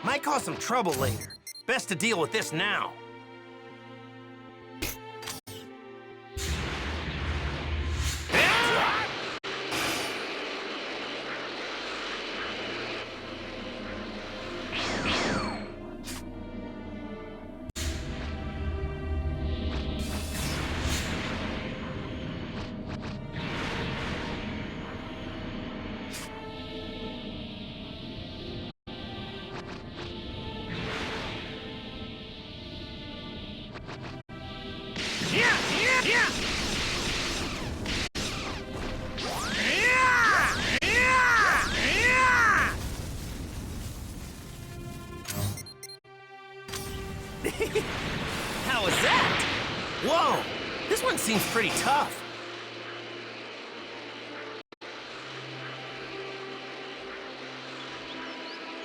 Might cause some trouble later. Best to deal with this now. How was that? Whoa! This one seems pretty tough.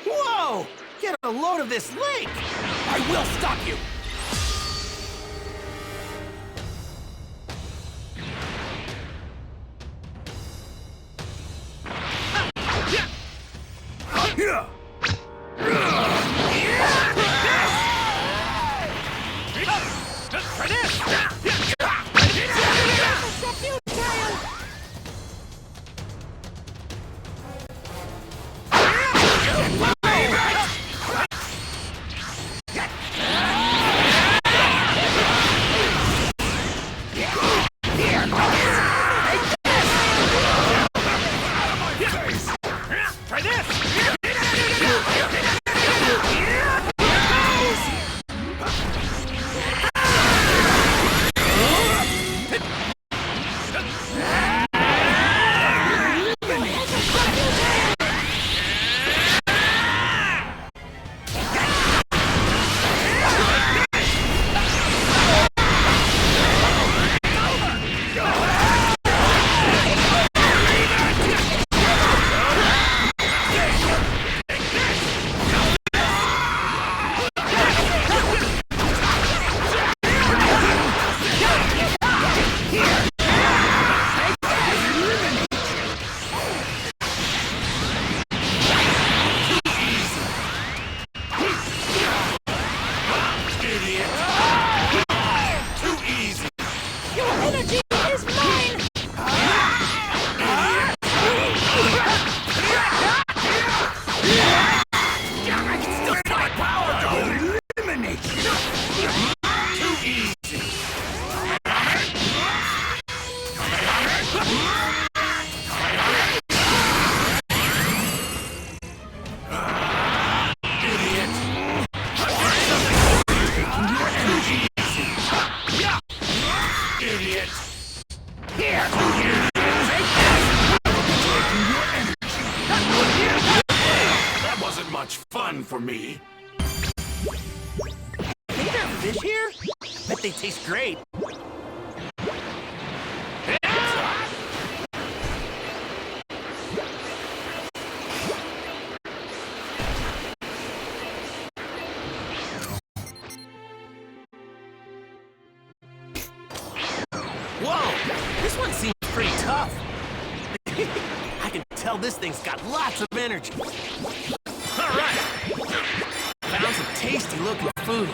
Whoa! Get a load of this lake! I will stop you! Fun for me. Think there are fish here? Bet they taste great. Whoa! This one seems pretty tough. I can tell this thing's got lots of energy. All right! Found some tasty-looking food.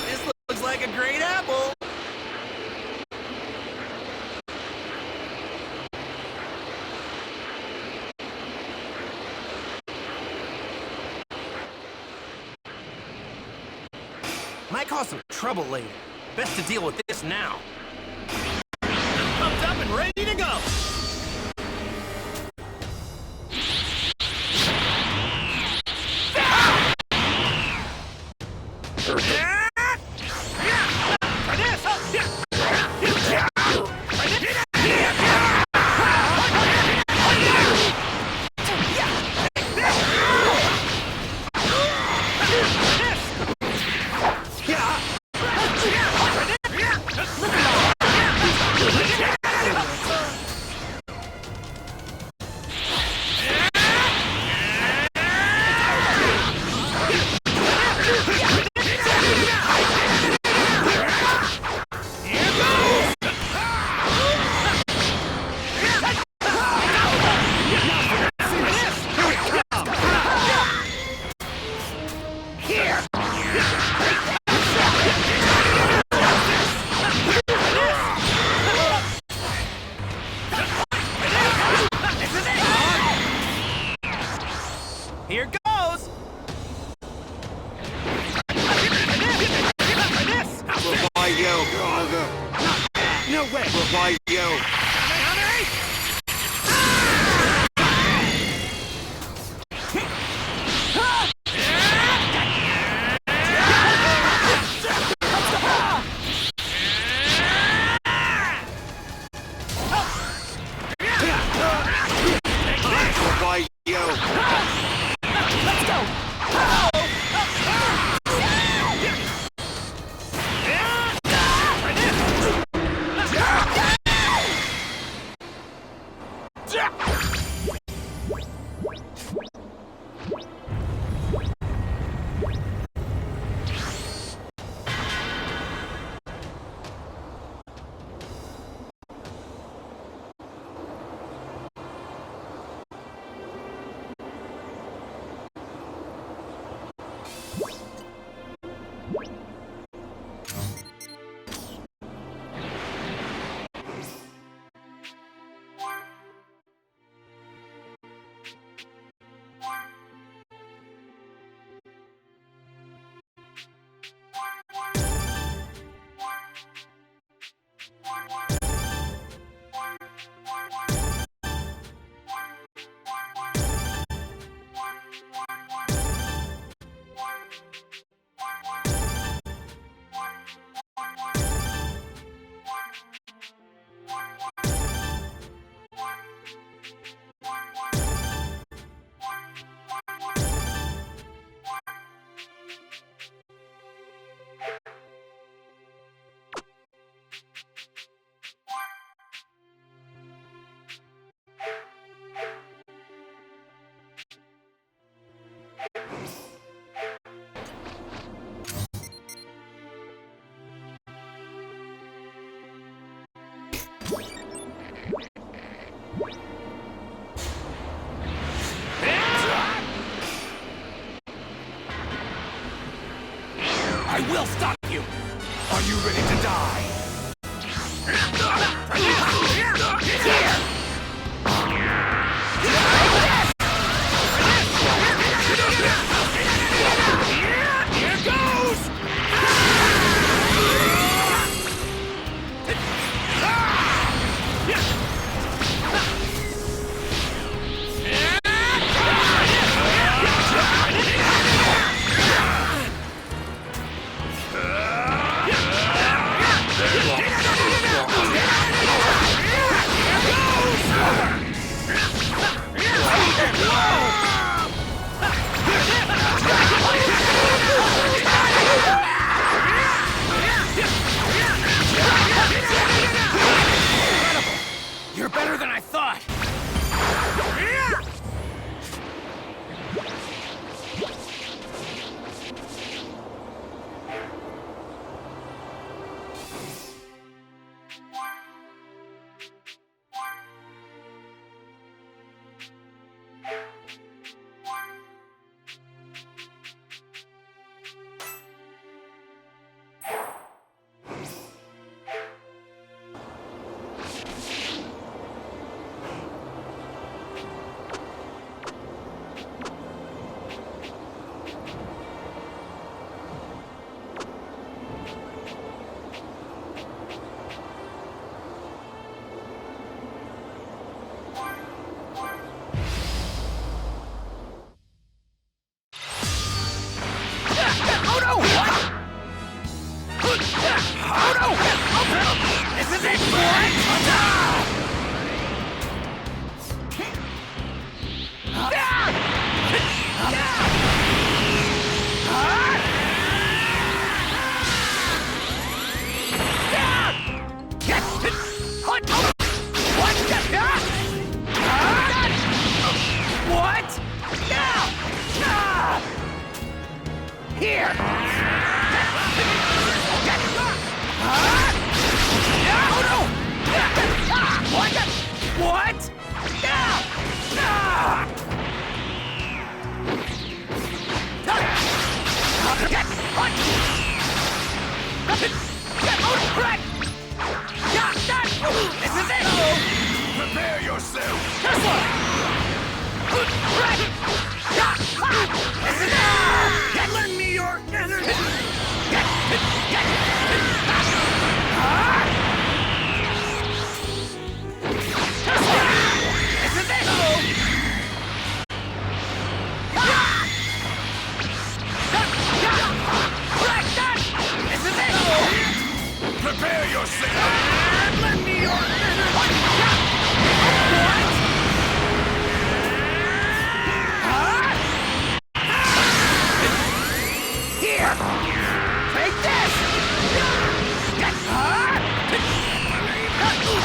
This looks like a great apple. Might cause some trouble later. Best to deal with this now. Pumped up and ready to go. Why you? Why you? Let's go! I will stop you! Are you ready to die? Here goes! You're better than I thought! Here! Oh no!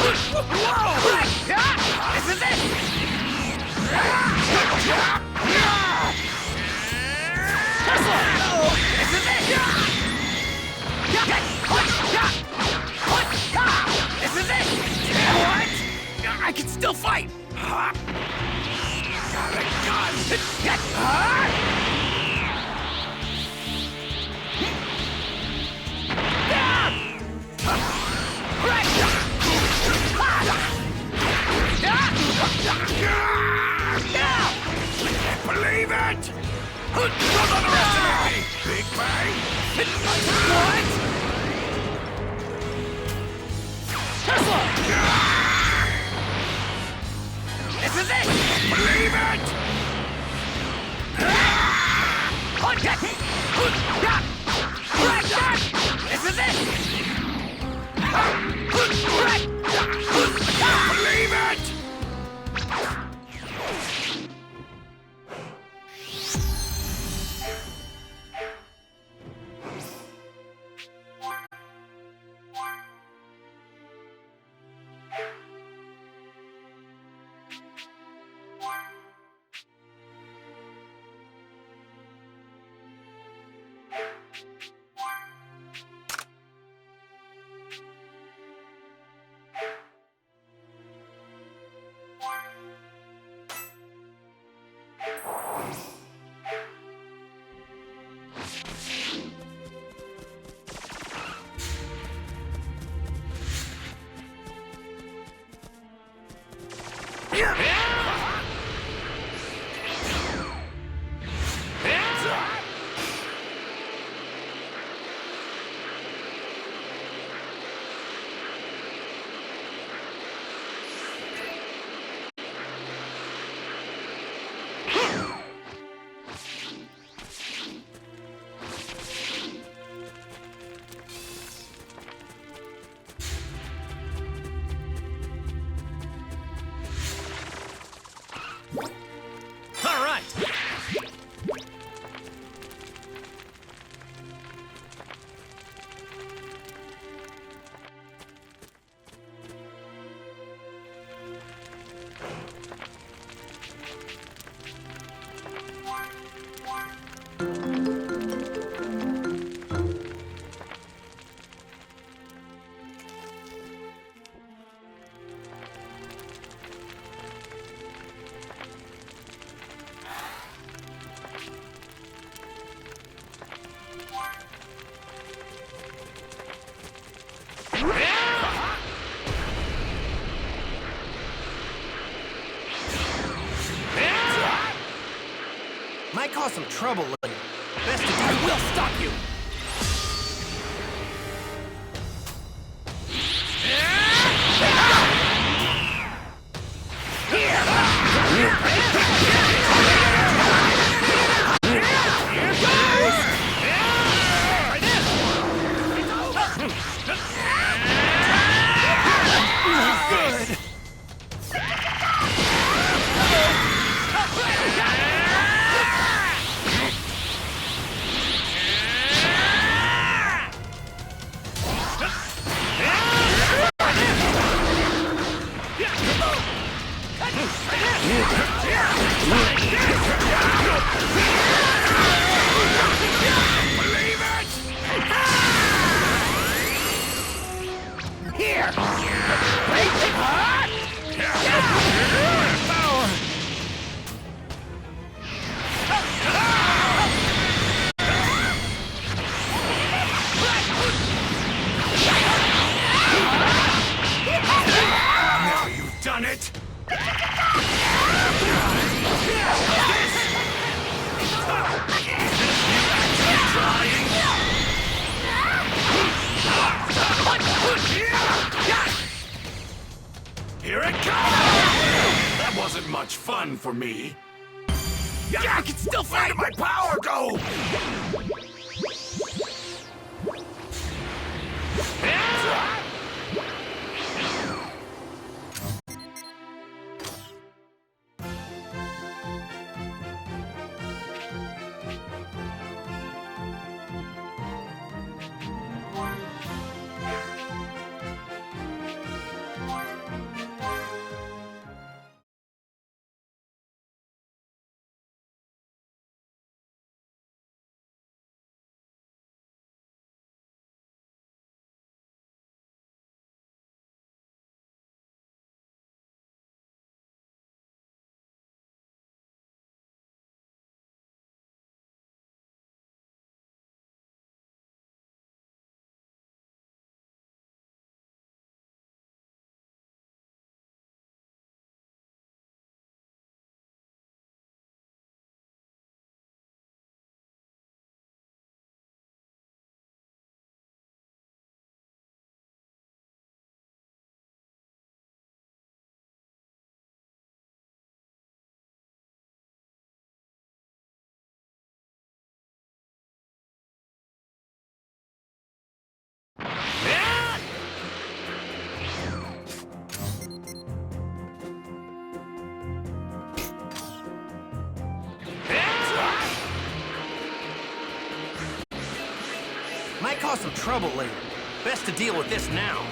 Whoa! This is it! Tesla! This is it! This is it! What? I can still fight! Got a gun! Can't believe it! Don't underestimate me, Big Bang! What? Tesla! This is it! Believe it! This is it! Believe it! All right. Might cause some trouble later. Best to I will stop you! Now you've done it! Here it comes! That wasn't much fun for me. I can still Where fight! did my power go? cause some trouble later. Best to deal with this now.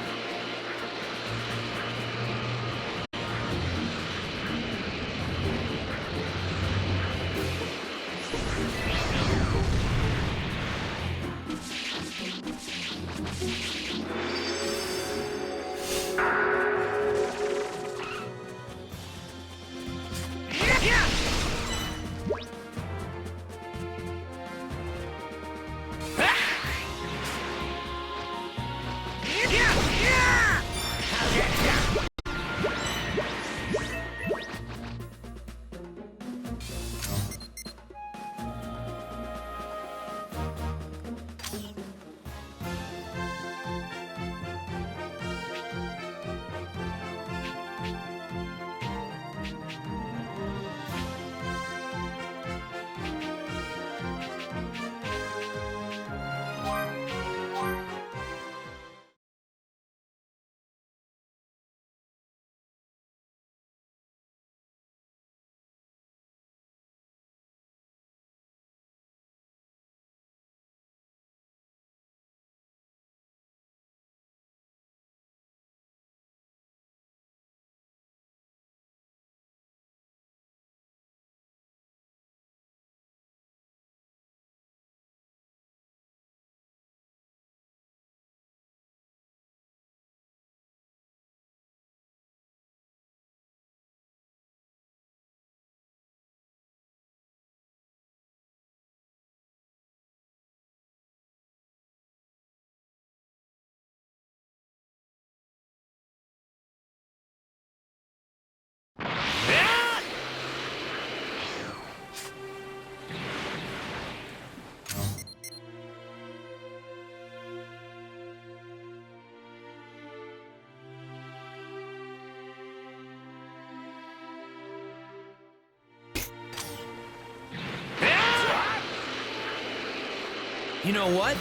You know what?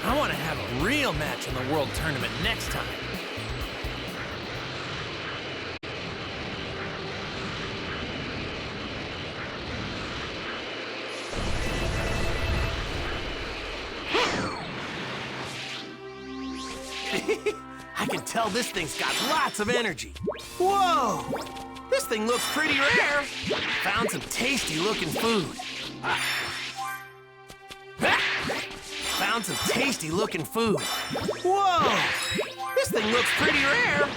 I want to have a real match in the World Tournament next time. I can tell this thing's got lots of energy. Whoa! This thing looks pretty rare. Found some tasty looking food. Found some tasty looking food. Whoa! This thing looks pretty rare.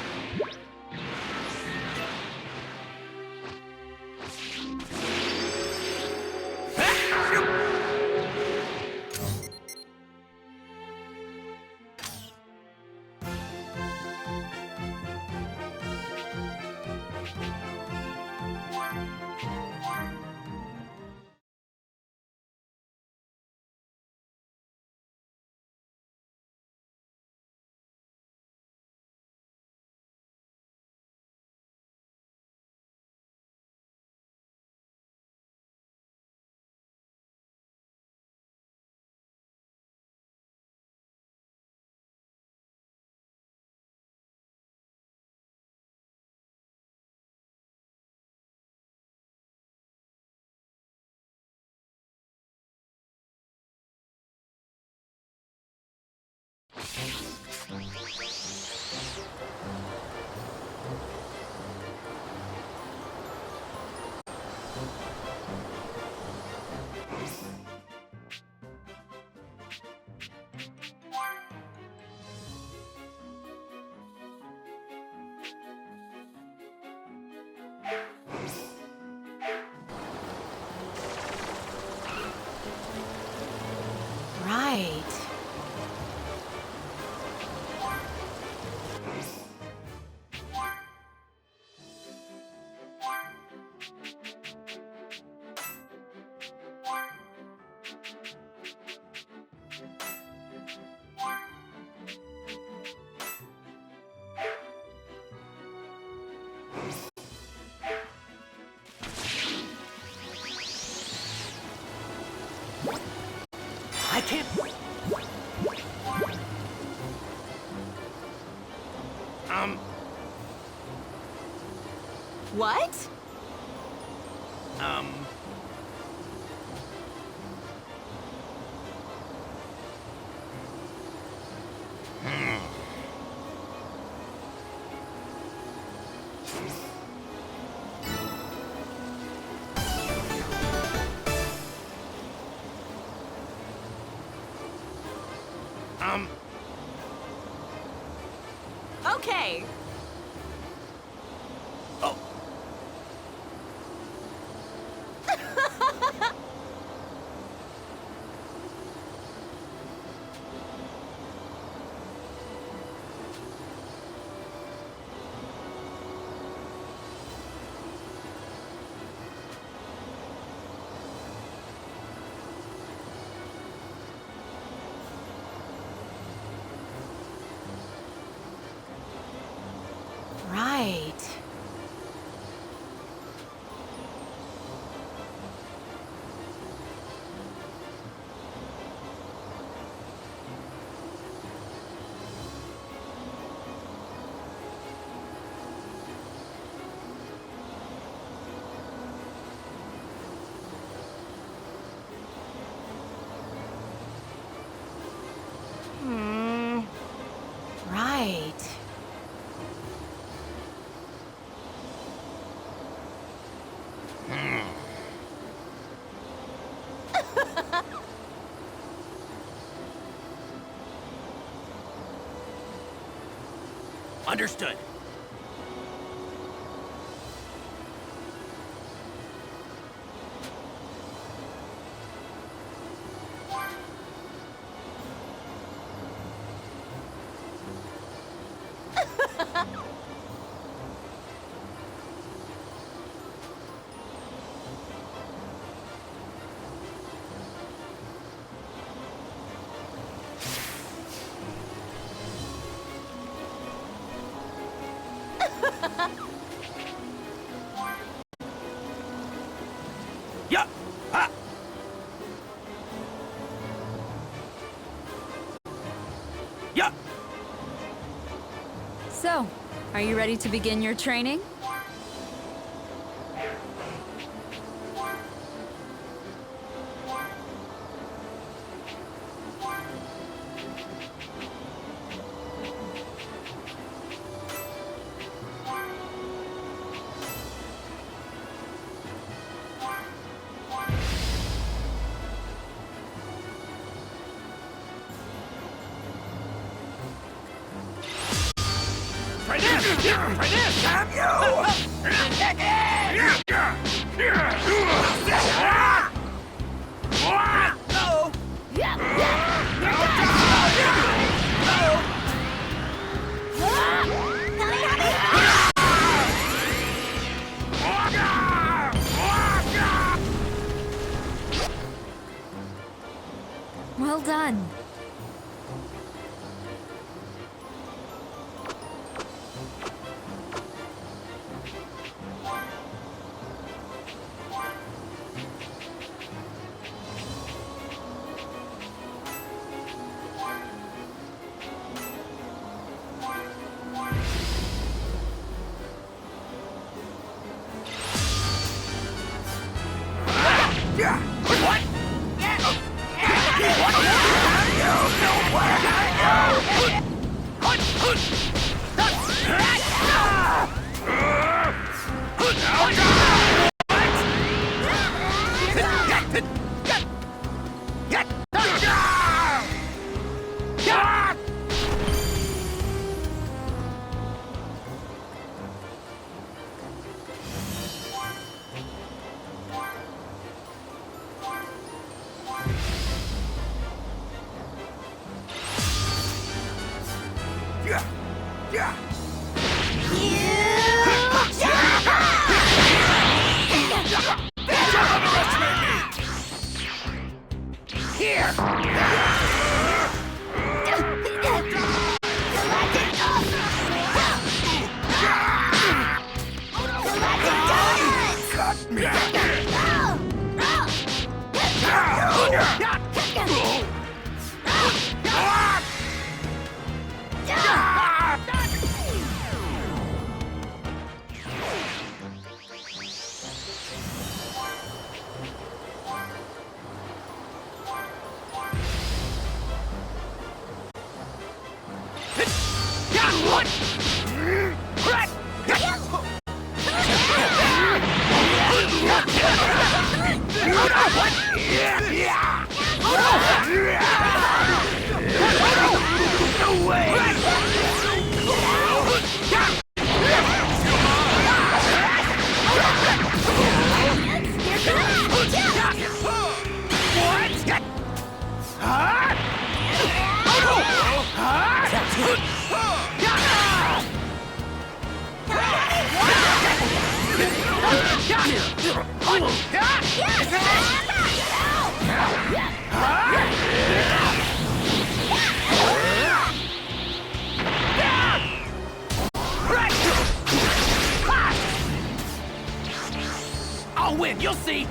Right. I can't... What? Okay. Oh, Right. Right. understood. Yeah. Ha. Yeah. So, are you ready to begin your training? Try this. Try this. Damn you! No. Well done. I'll win, you'll see!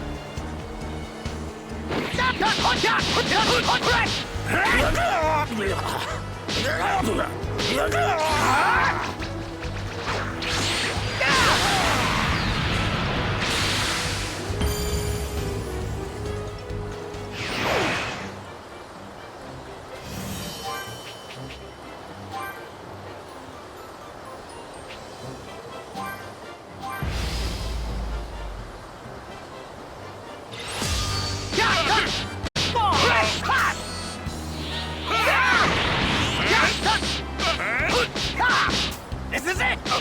This is it! Look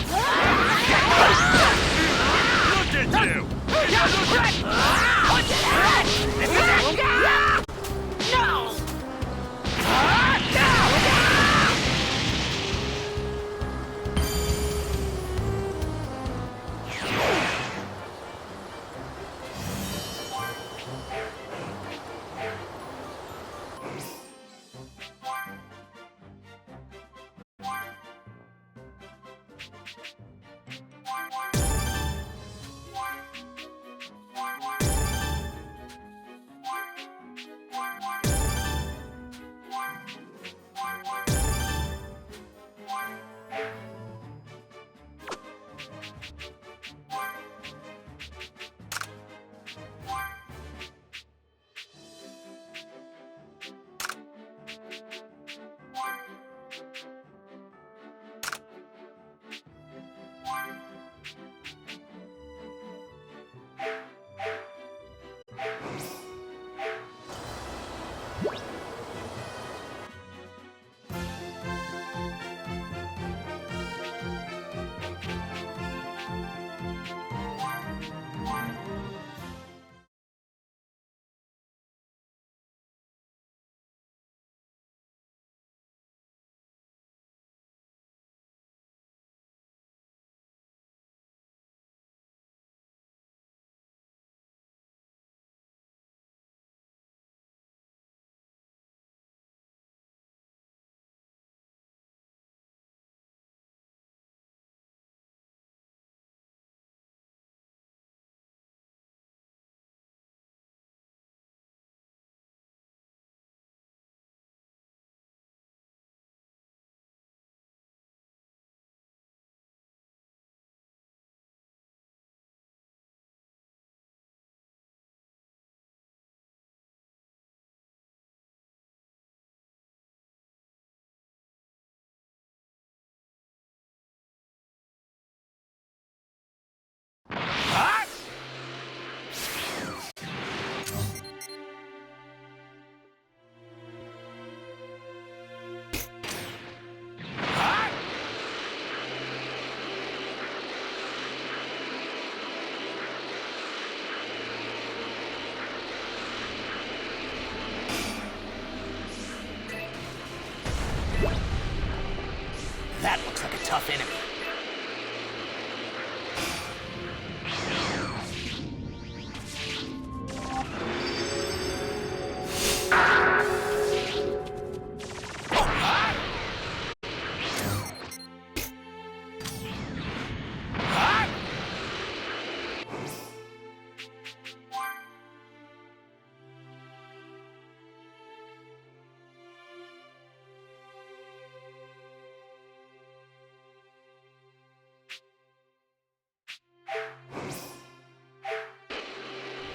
at you! This is it! No! That looks like a tough enemy.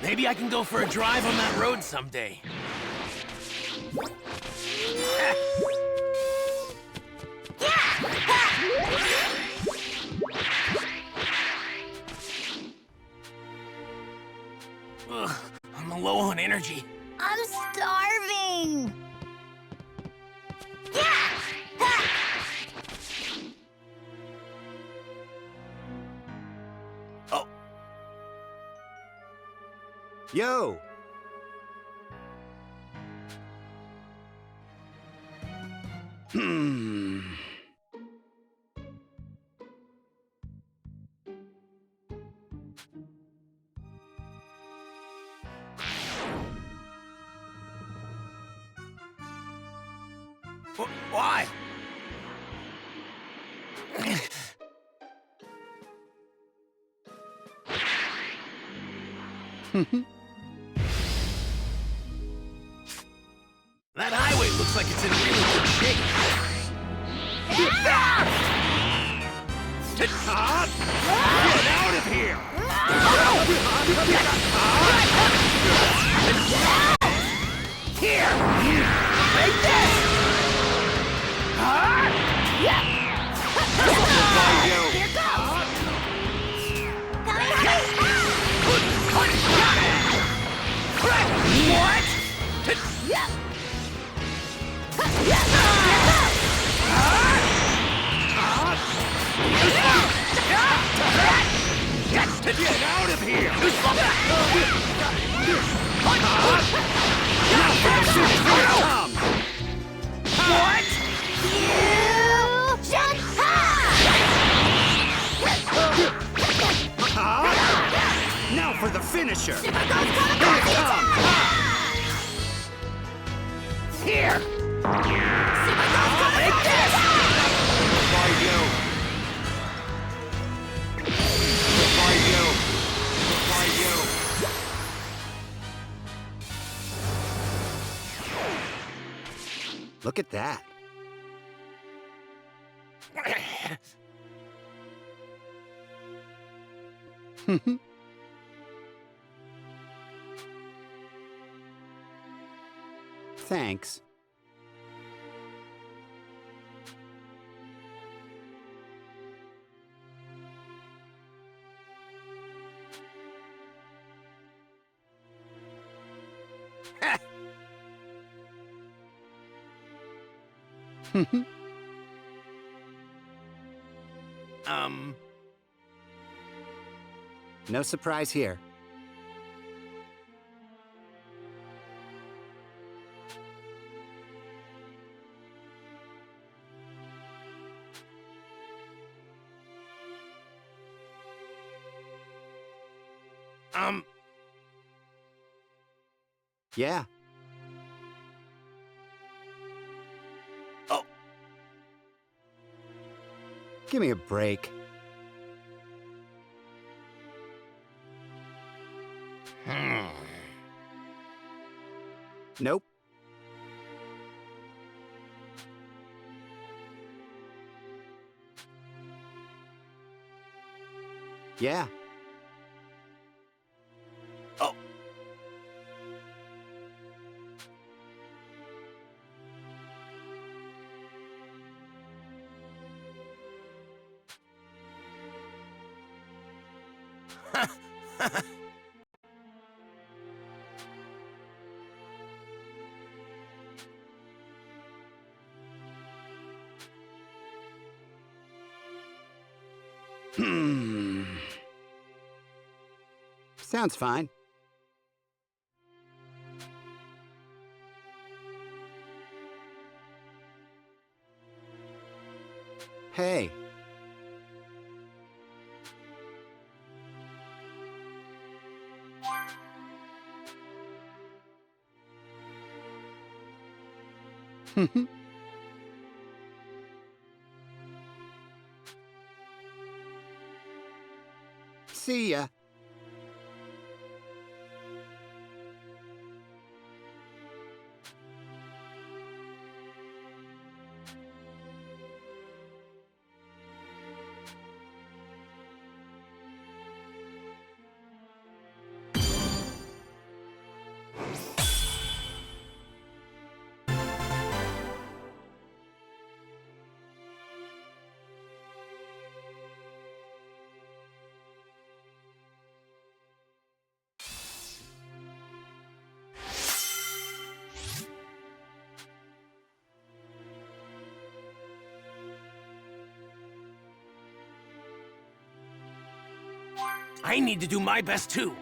Maybe I can go for a drive on that road someday. Ugh, I'm low on energy. I'm starving! Oh, Yo! Hmm. Why? That highway looks like it's in really good shape. Get out of here! Goodbye, yo. Here goes! Get out of here! Now for the finisher! Here! Goodbye, yo. Goodbye, yo. Goodbye, yo. Look at that. Thanks. No surprise here. Yeah. Oh. Give me a break. Nope. Yeah. Oh. Sounds fine. Hey. See ya. I need to do my best too.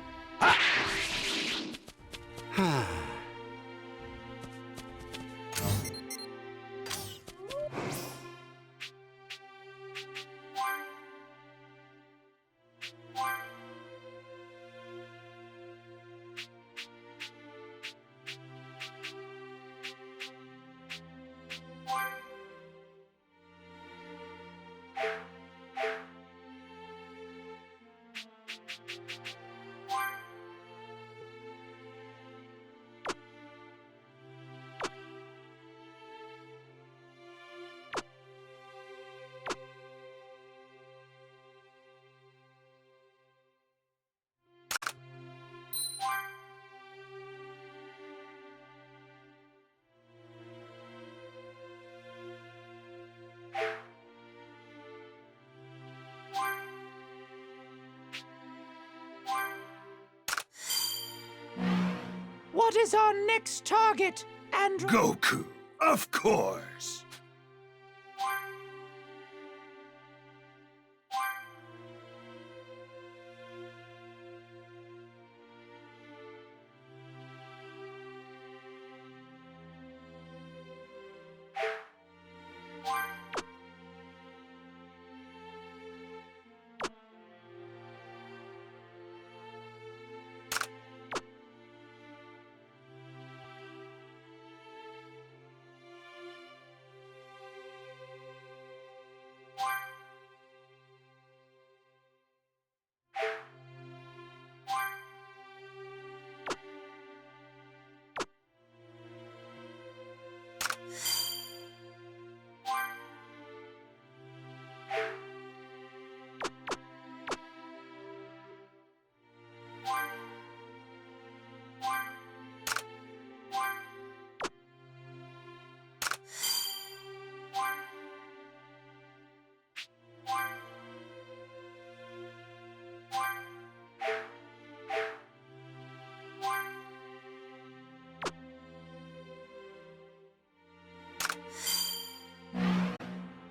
What is our next target, Android? Goku, of course.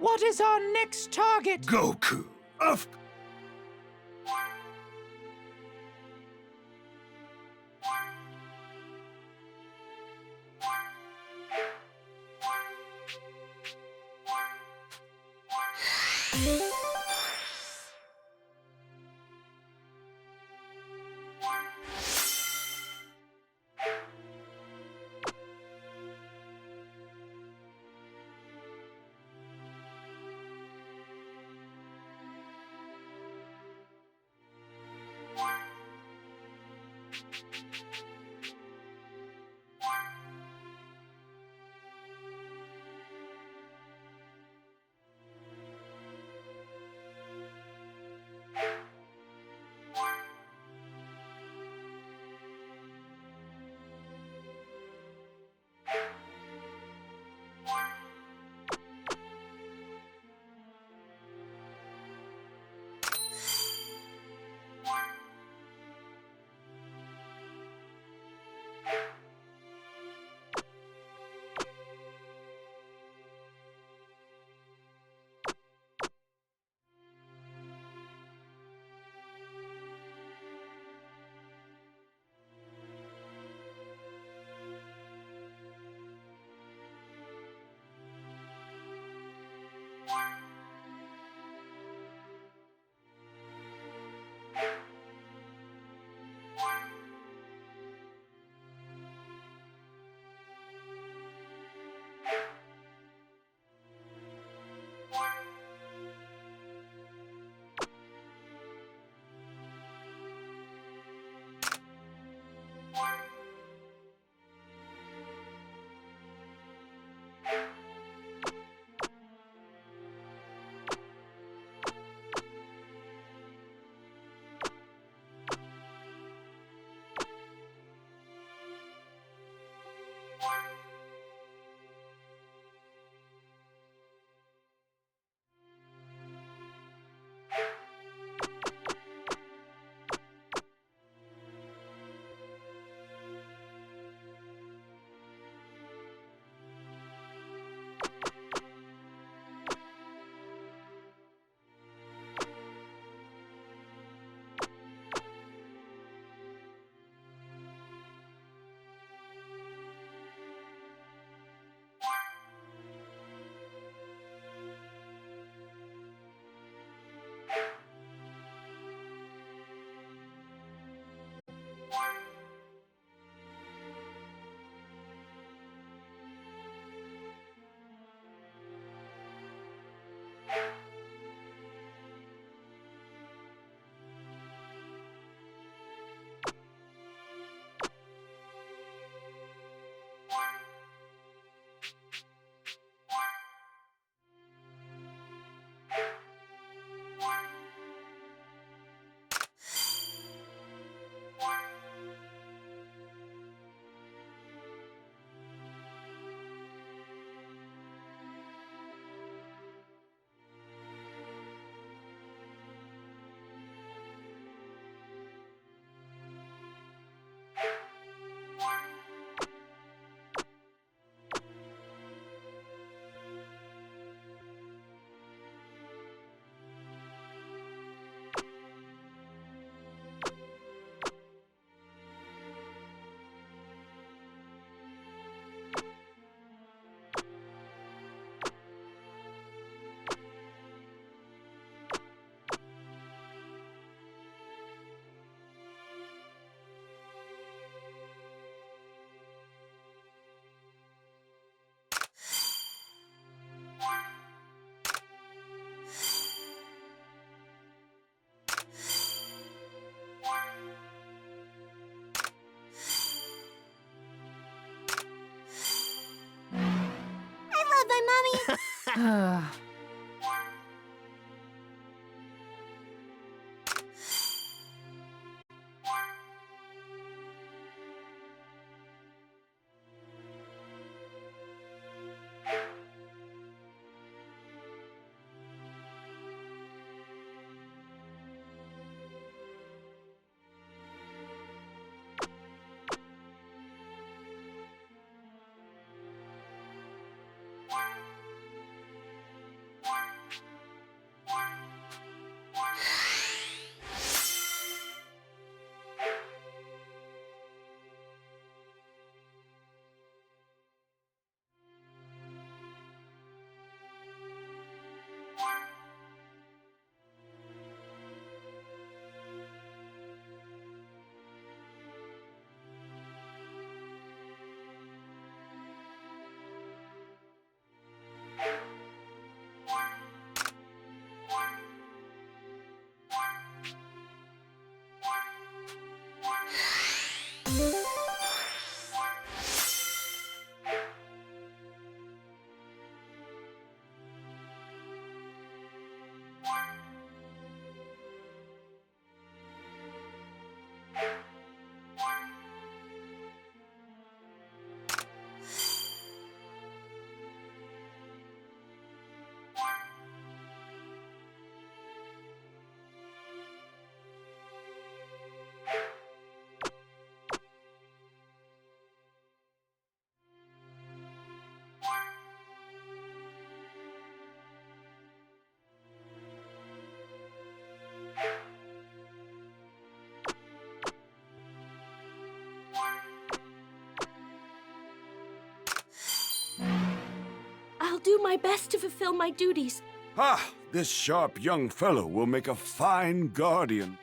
What is our next target? Goku, of I'll do my best to fulfill my duties. Ah, this sharp young fellow will make a fine guardian.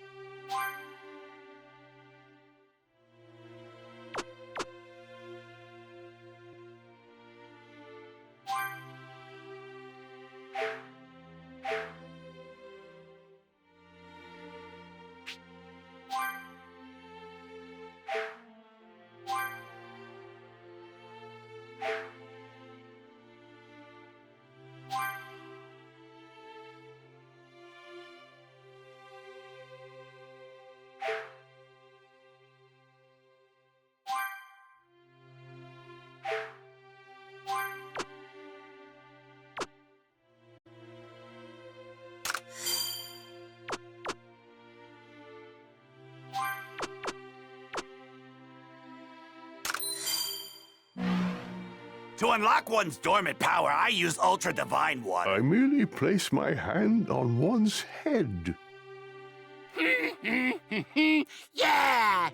To unlock one's dormant power, I use Ultra Divine One. I merely place my hand on one's head. Yeah! Yeah!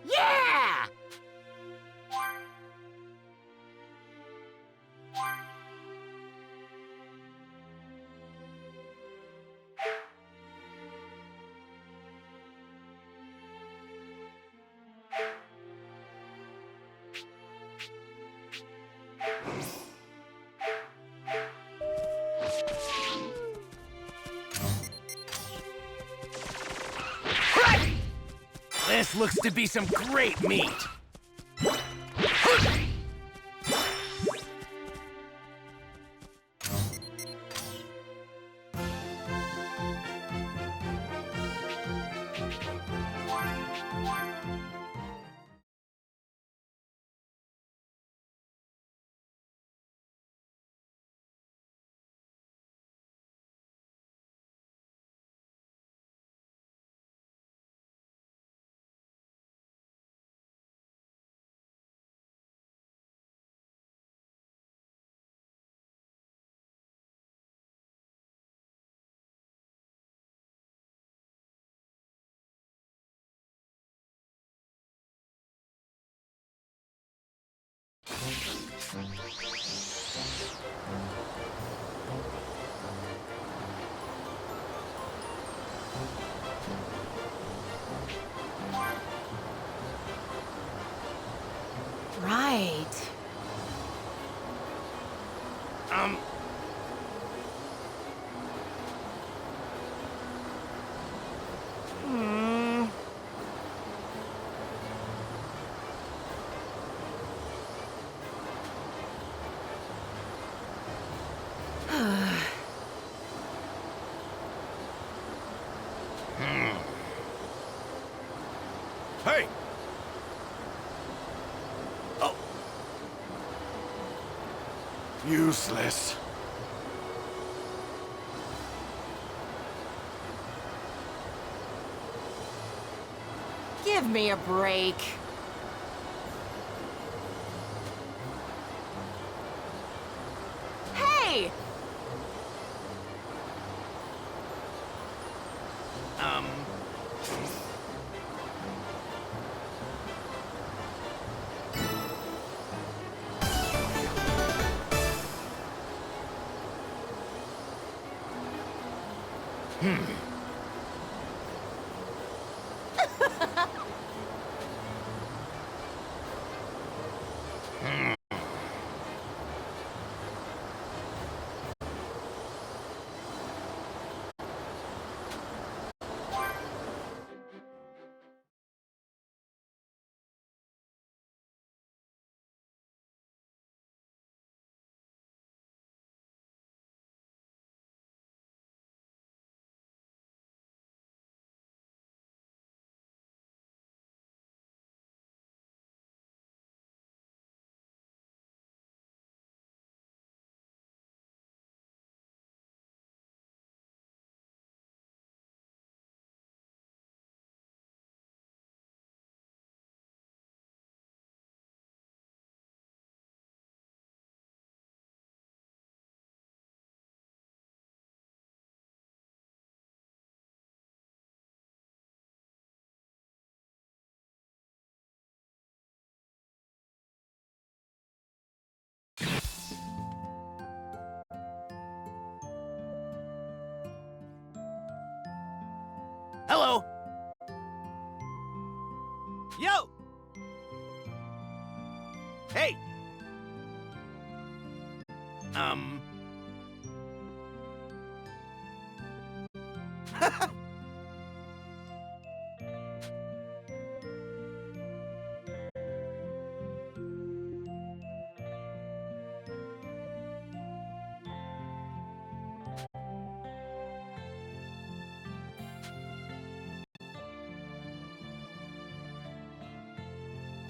This looks to be some great meat. Right. Hey! Oh. Useless. Give me a break. Hey! Hello! Yo! Hey!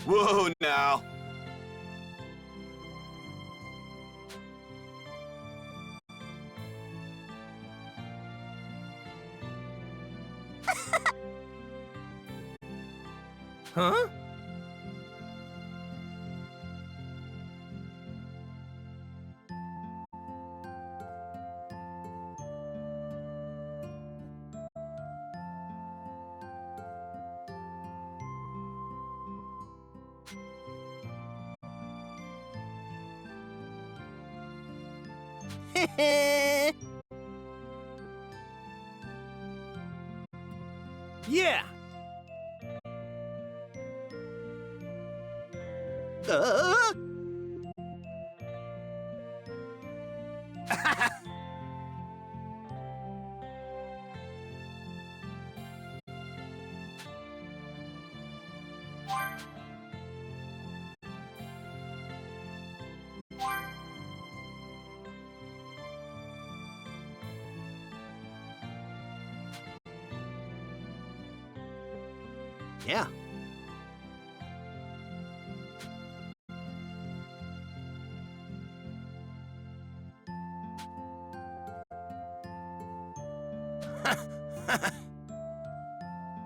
Whoa, now. Huh? Yeah! Yeah.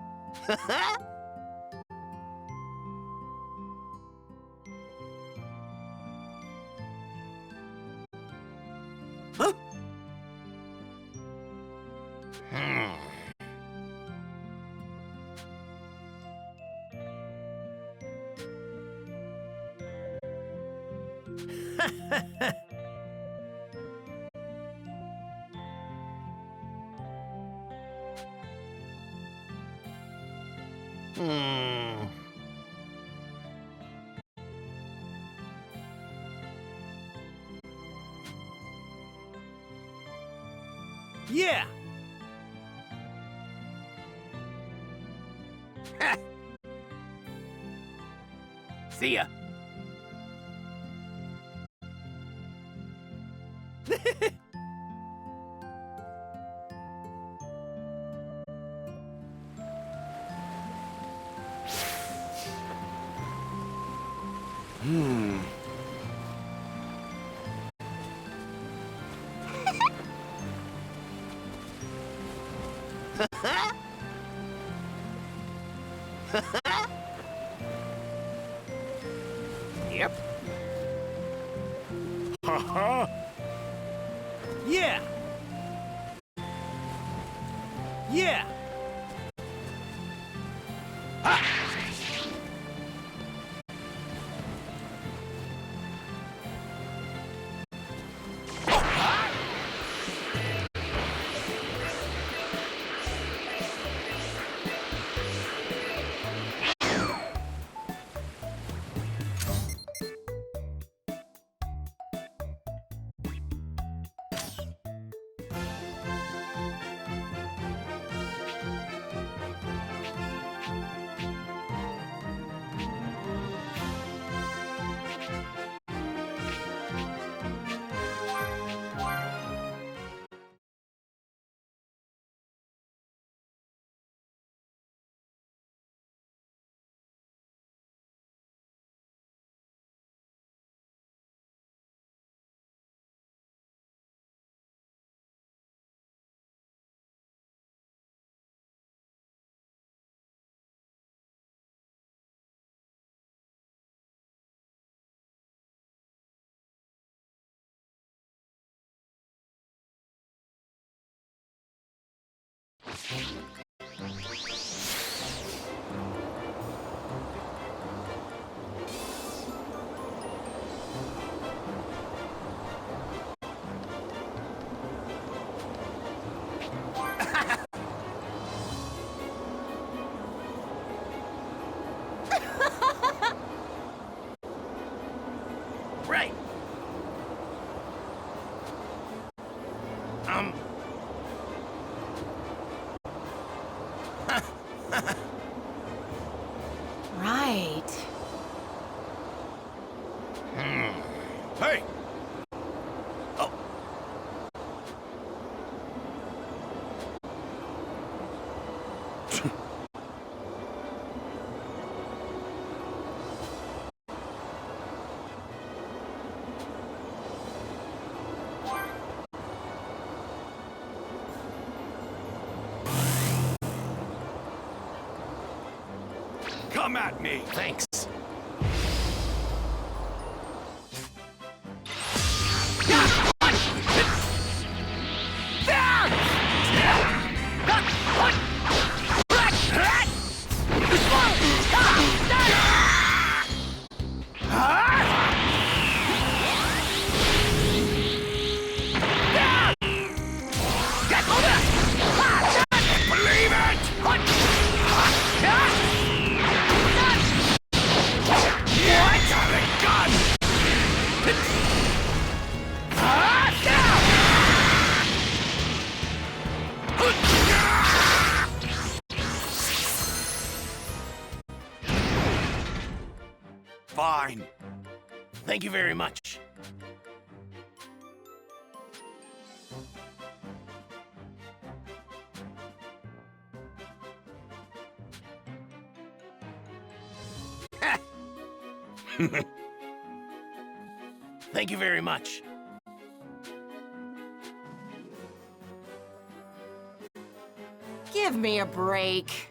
Huh? Hmm. Yeah. See ya. Yep. Haha. Yeah. Yeah. Right. Right. Hey! Oh. Come at me! Thanks. Believe it! Atomic gun! Fine. Thank you very much. Thank you very much. Give me a break.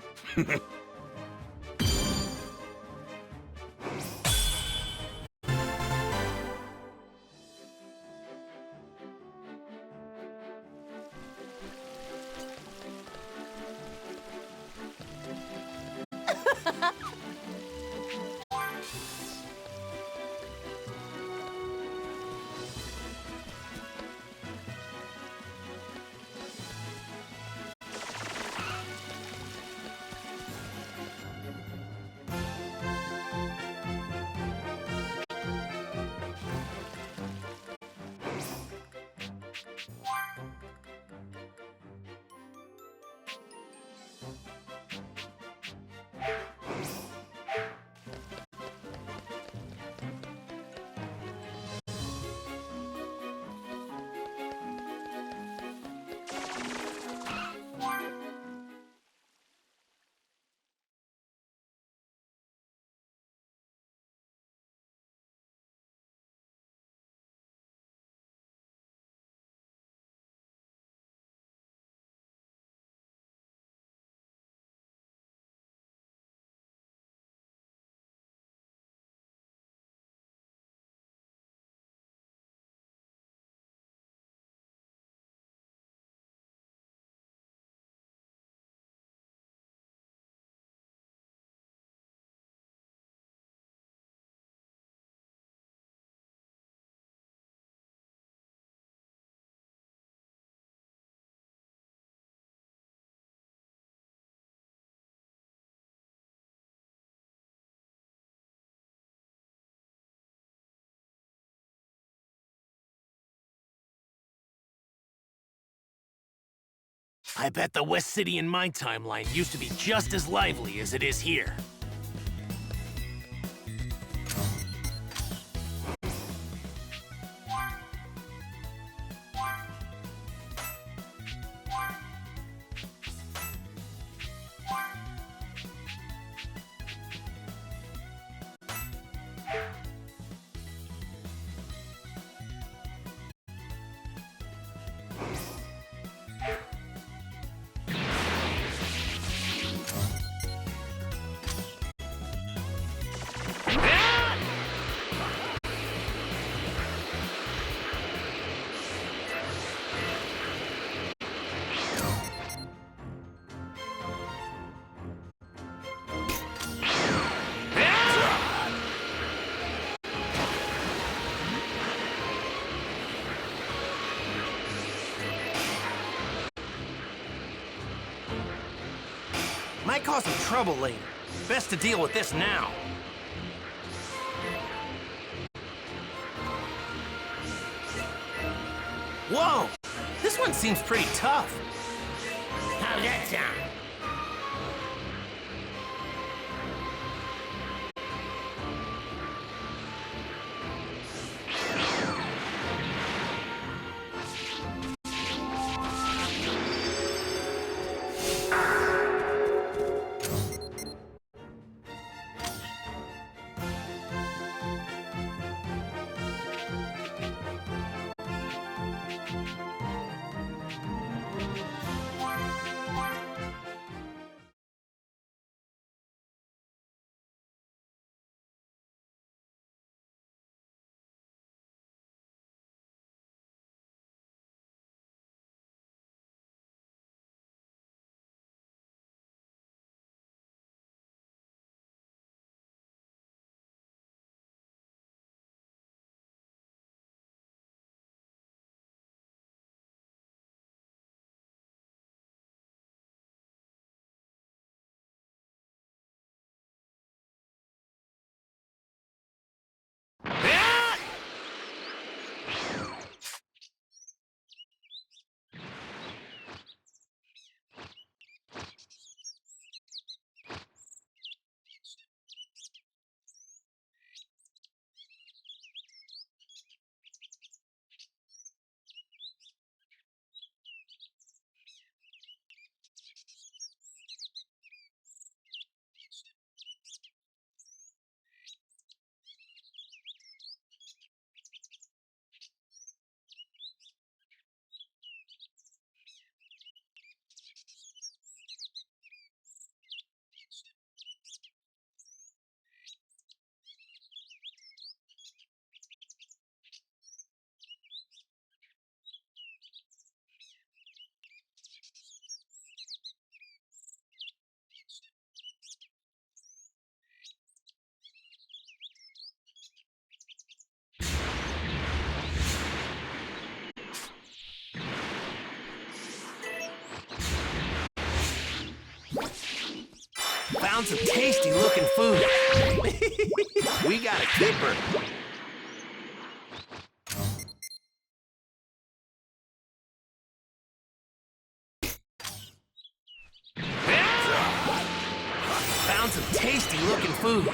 I bet the West City in my timeline used to be just as lively as it is here. Might cause some trouble later. Best to deal with this now. Whoa! This one seems pretty tough. How's that sound? Found some tasty looking food. We got a keeper. Found some tasty looking food.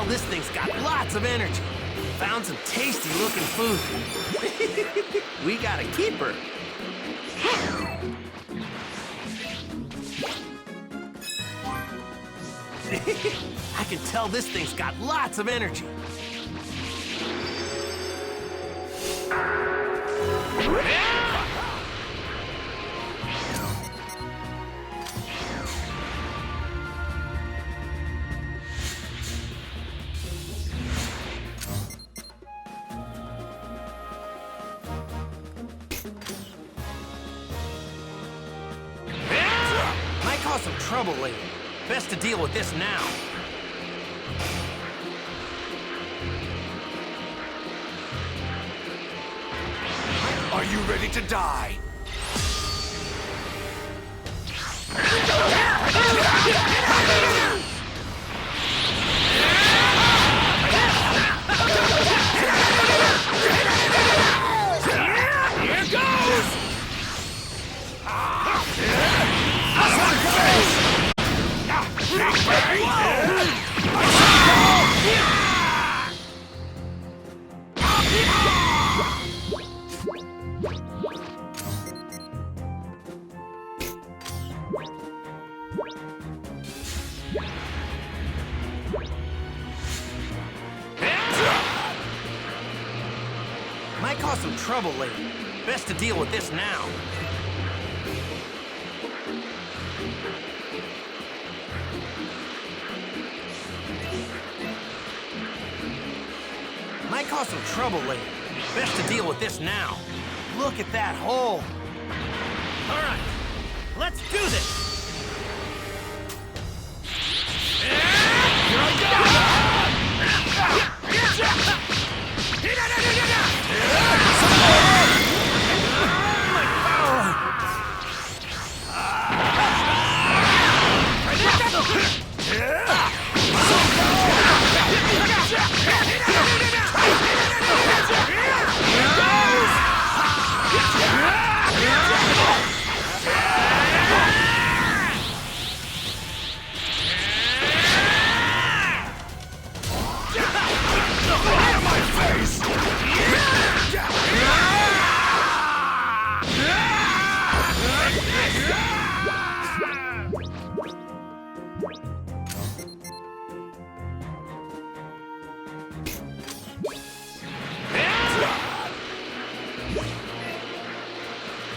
tell this thing's got lots of energy. Found some tasty looking food. We got a keeper. I can tell this thing's got lots of energy. Might cause some trouble later. Best to deal with this now. Are you ready to die? Here goes! Big Bang! Might cause some trouble later. Best to deal with this now. Might cause some trouble later. Best to deal with this now. Look at that hole. All right, let's do this.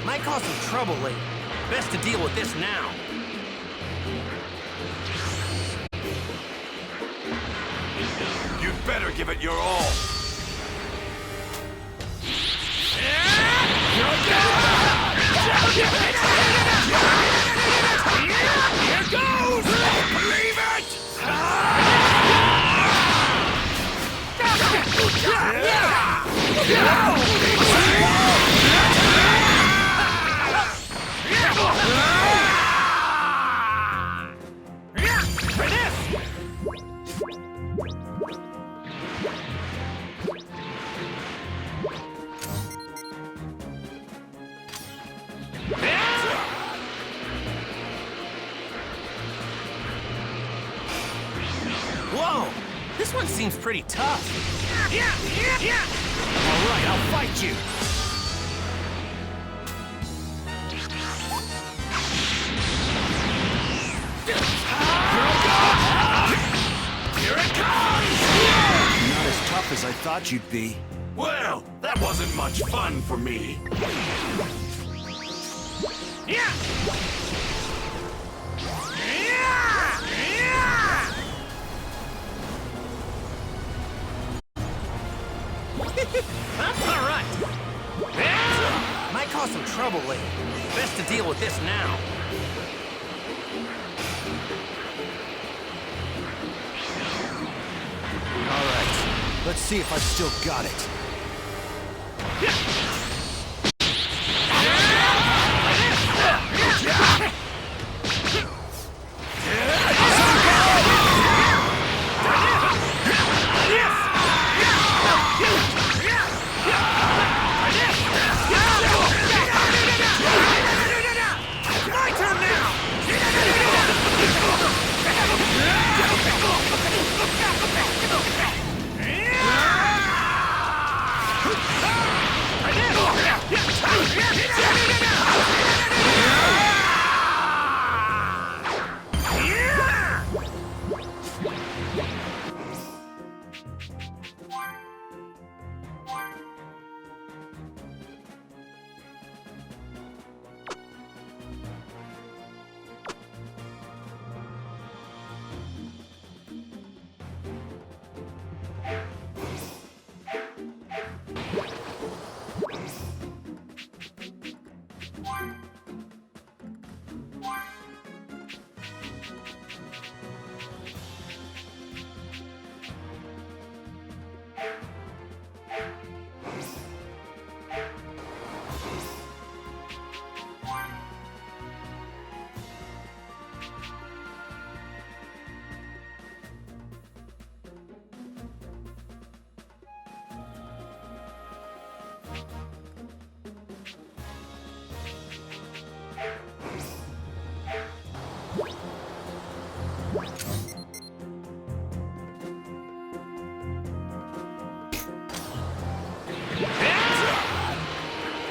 Might cause some trouble later. Best to deal with this now. You'd better give it your all. Here goes! Believe it! For this! Whoa! This one seems pretty tough. All right, I'll fight you. Here it comes! Not as tough as I thought you'd be. Well, that wasn't much fun for me. All right. Might cause some trouble later. Best to deal with this now. All right, let's see if I've still got it.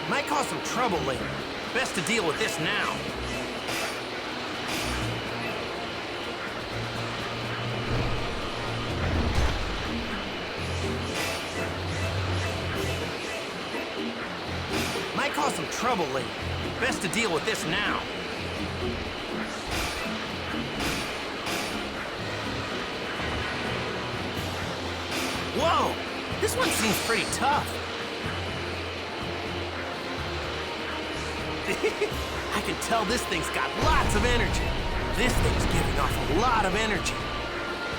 Might cause some trouble later. Best to deal with this now. Might cause some trouble later. Best to deal with this now. Whoa! This one seems pretty tough. I can tell this thing's got lots of energy. This thing's giving off a lot of energy.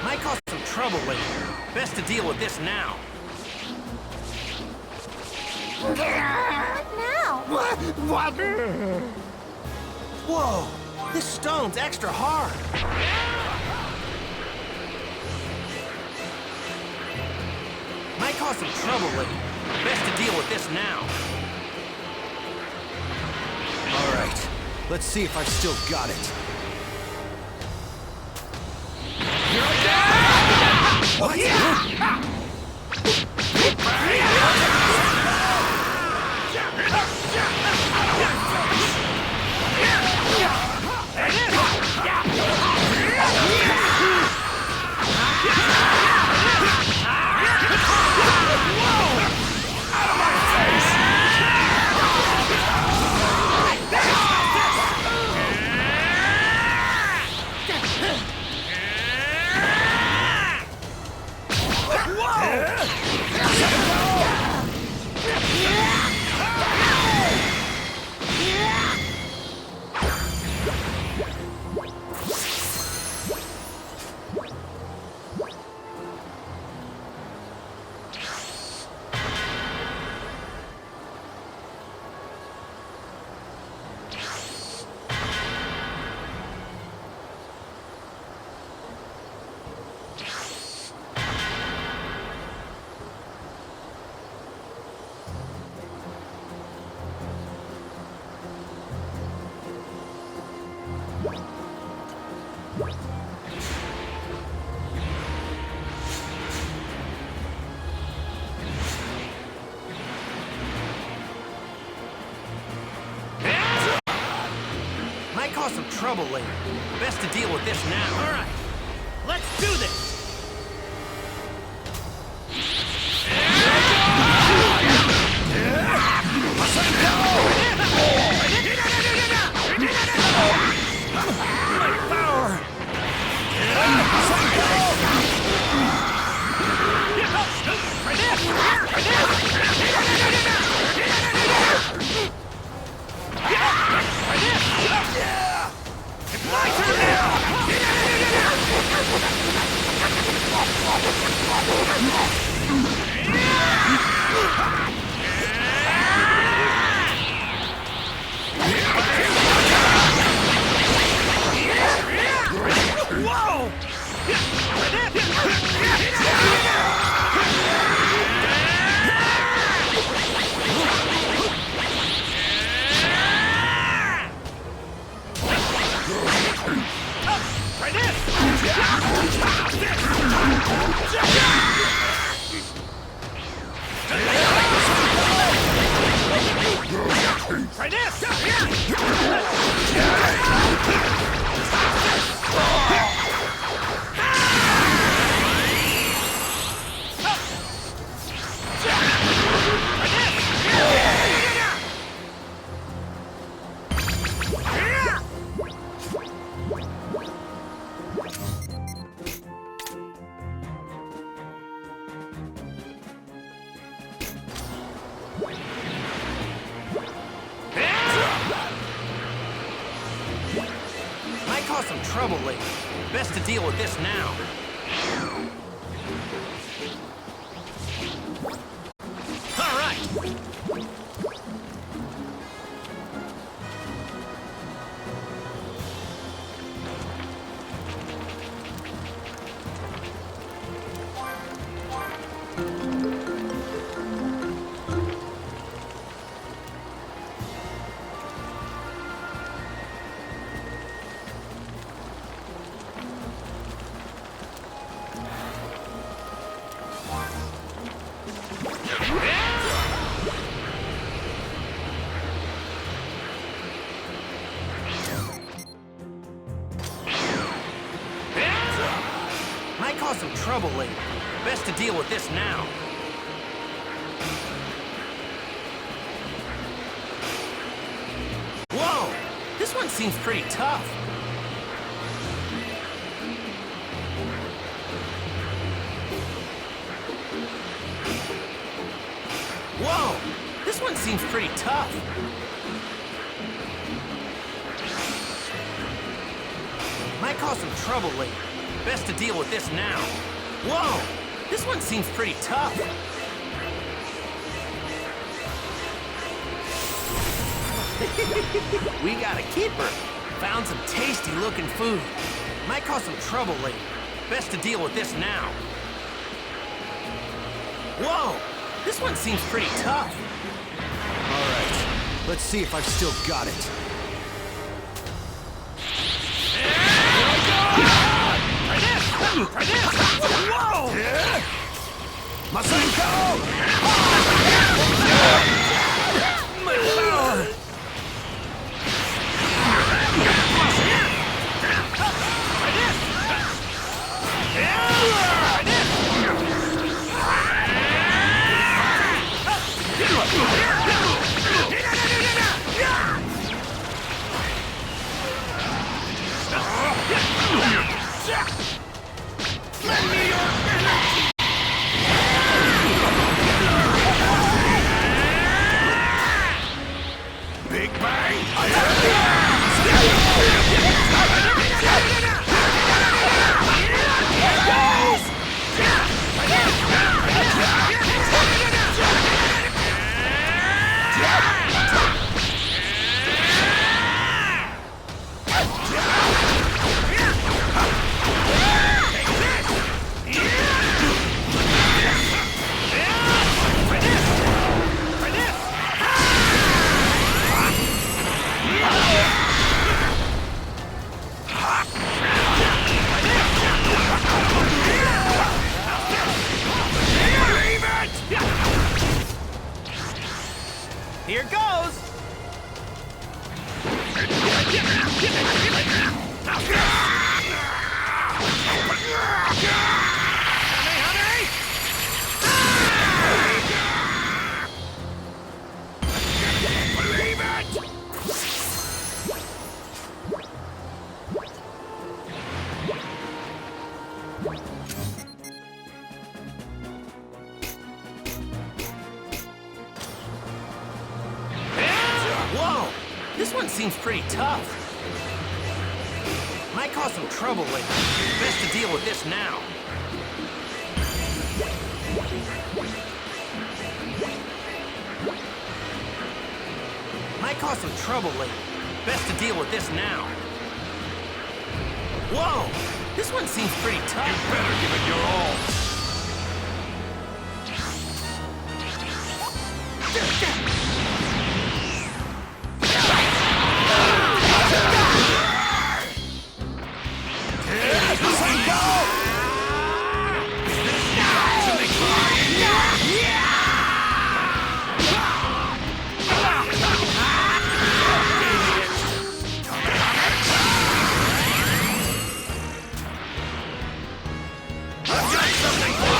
Might cause some trouble later. Best to deal with this now. Now. What? Whoa! This stone's extra hard. Might cause some trouble later. Best to deal with this now. All right. Let's see if I've still got it. What? Might cause some trouble later. Best to deal with this now. All right, let's do this. Might cause some trouble later. Best to deal with this now. All right. trouble lately. Best to deal with this now. Whoa! This one seems pretty tough. Whoa! This one seems pretty tough. Might cause some trouble later. Best to deal with this now. Whoa! This one seems pretty tough. We got a keeper. Found some tasty looking food. Might cause some trouble later. Best to deal with this now. Whoa! This one seems pretty tough. All right, let's see if I've still got it. Try this! Whoa! Masenko! Big Bang! Here goes! Believe it! Whoa! This one seems pretty tough. Might cause some trouble later. Best to deal with this now. Might cause some trouble later. Best to deal with this now. Whoa! This one seems pretty tough. You better give it your all.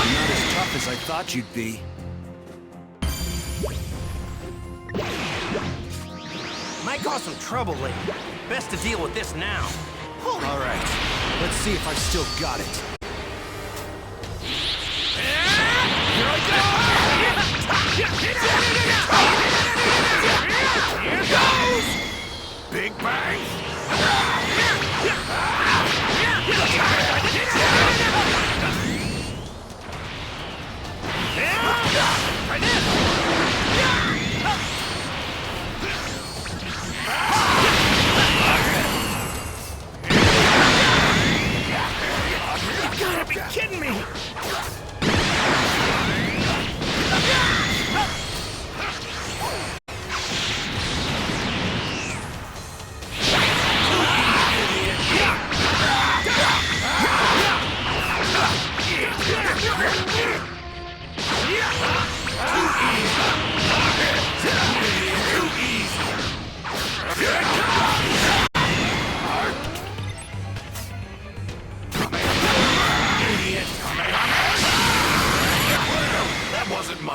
Not as tough as I thought you'd be. Might cause some trouble later. Best to deal with this now. All right, let's see if I've still got it. Big Bang!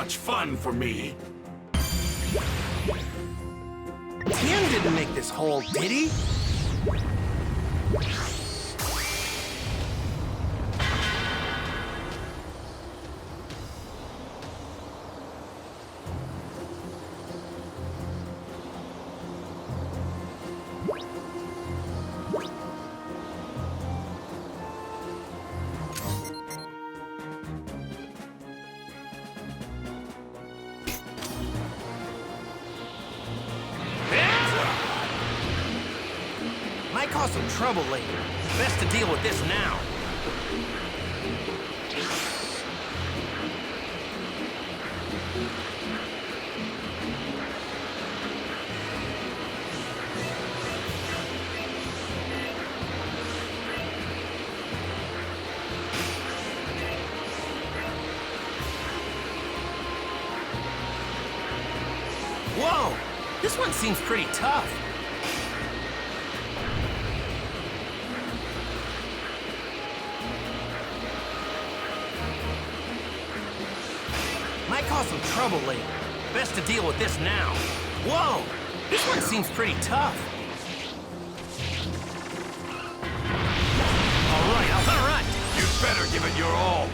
much fun for me. Tien didn't make this hole, did he? Might cause some trouble later. Best to deal with this now. Whoa! This one seems pretty tough. Might cause some trouble later. Best to deal with this now. Whoa! This one seems pretty tough. All right. You better give it your all.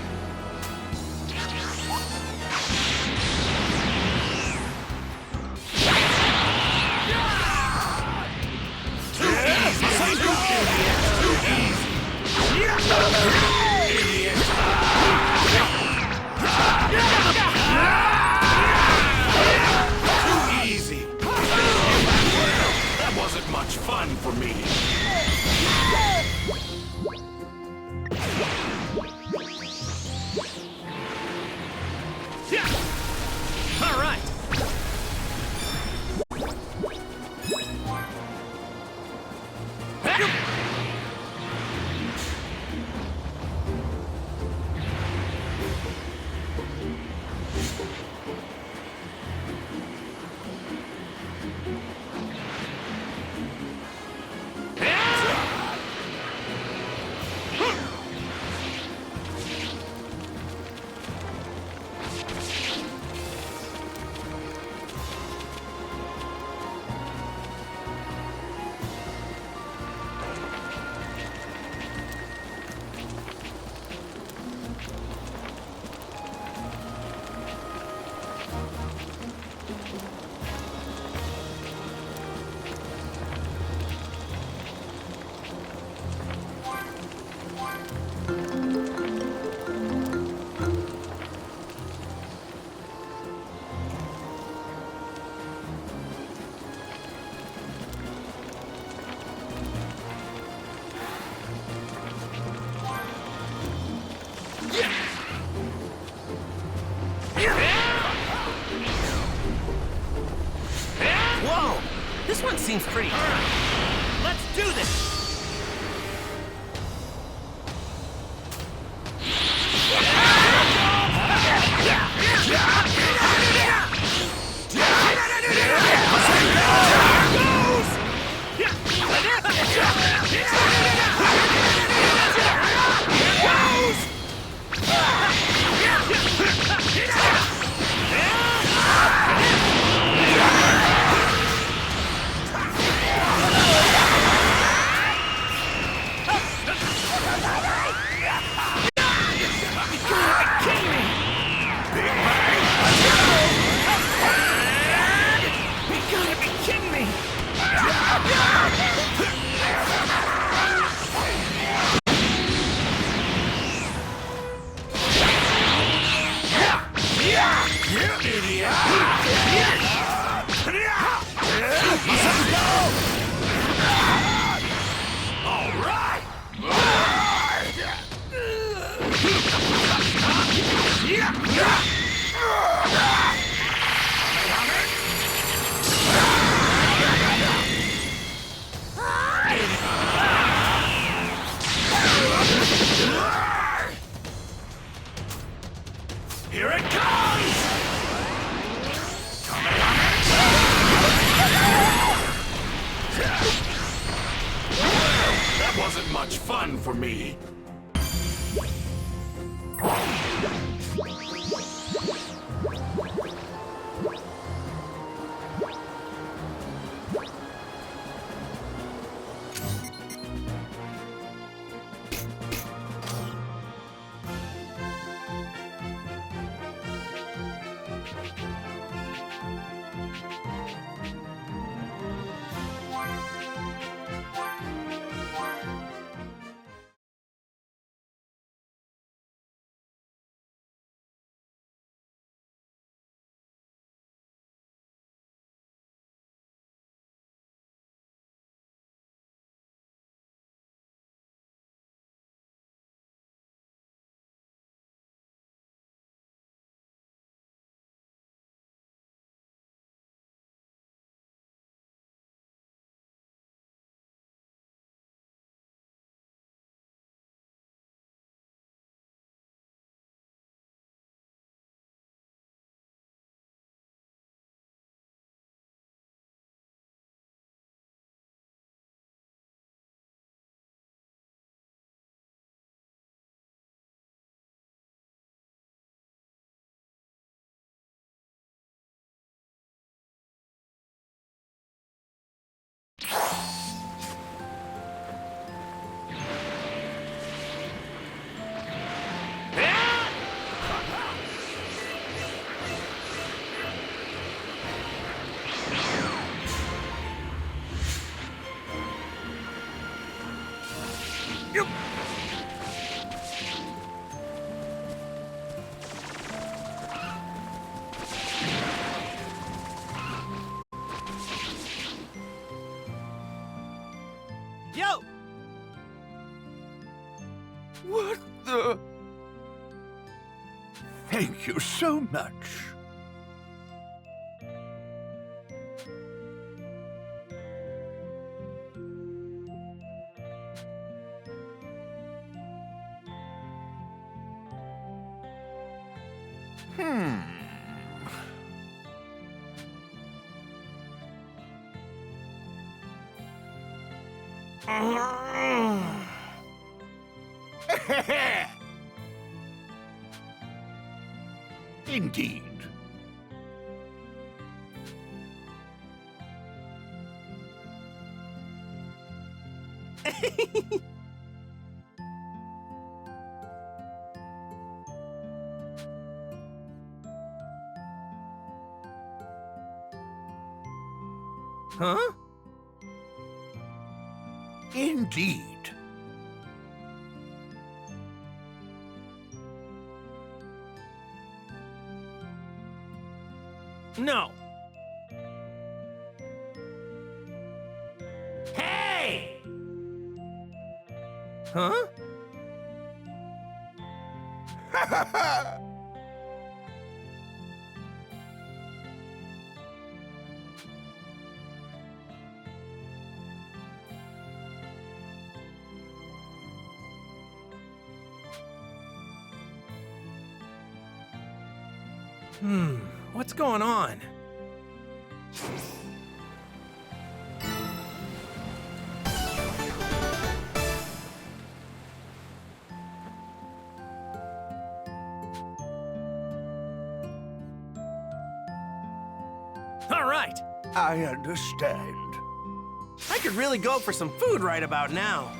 That wasn't much fun for me. All right. Whoa! This one seems pretty tough. Let's do this! Here it comes! That wasn't much fun for me. Thank you so much. Indeed. Huh? Indeed. No. Hey! Huh? What's going on? All right, I understand. I could really go for some food right about now.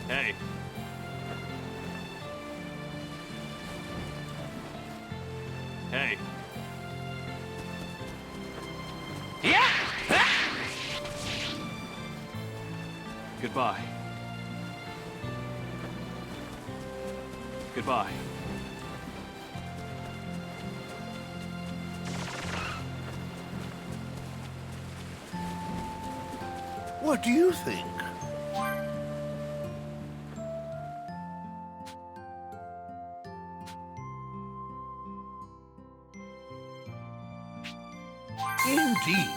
Hey. Hey. Yeah! Goodbye. Goodbye. What do you think? Indeed.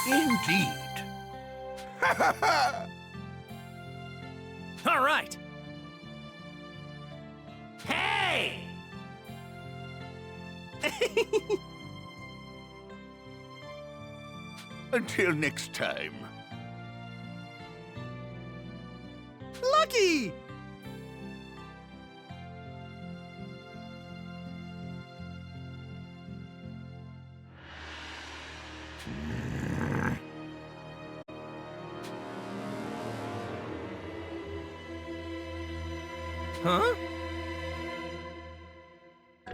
Indeed. All right. Hey! Until next time. Lucky! Huh?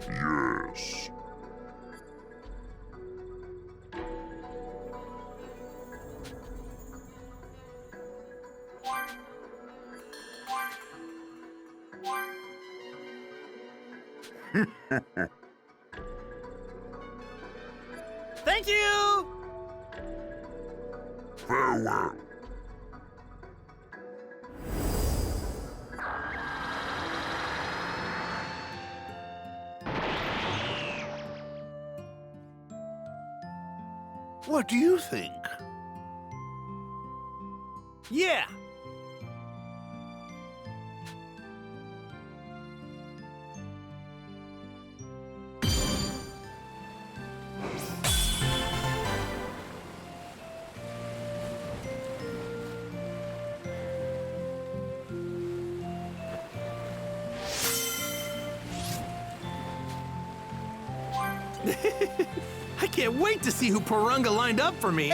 Yes. Thank you! Farewell. What do you think? Yeah. I can't wait to see who Porunga lined up for me.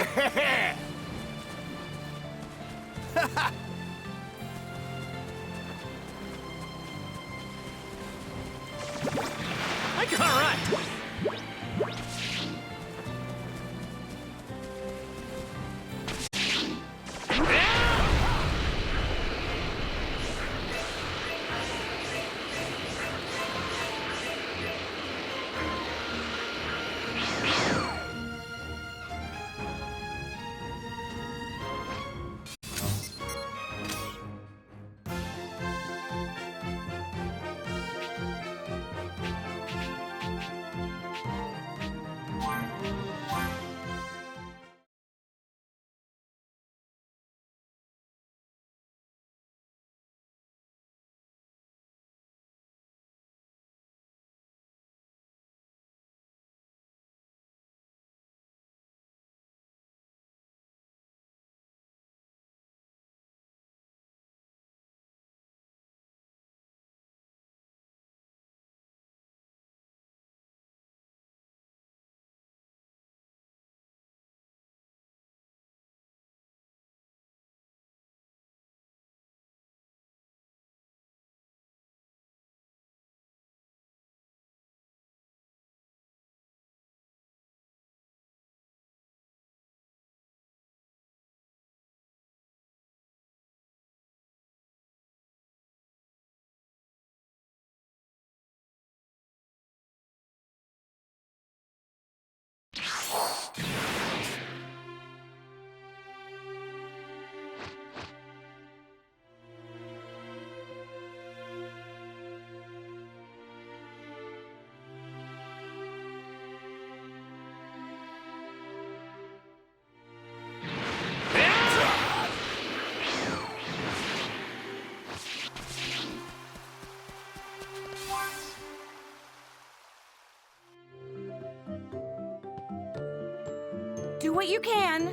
All right. Do what you can.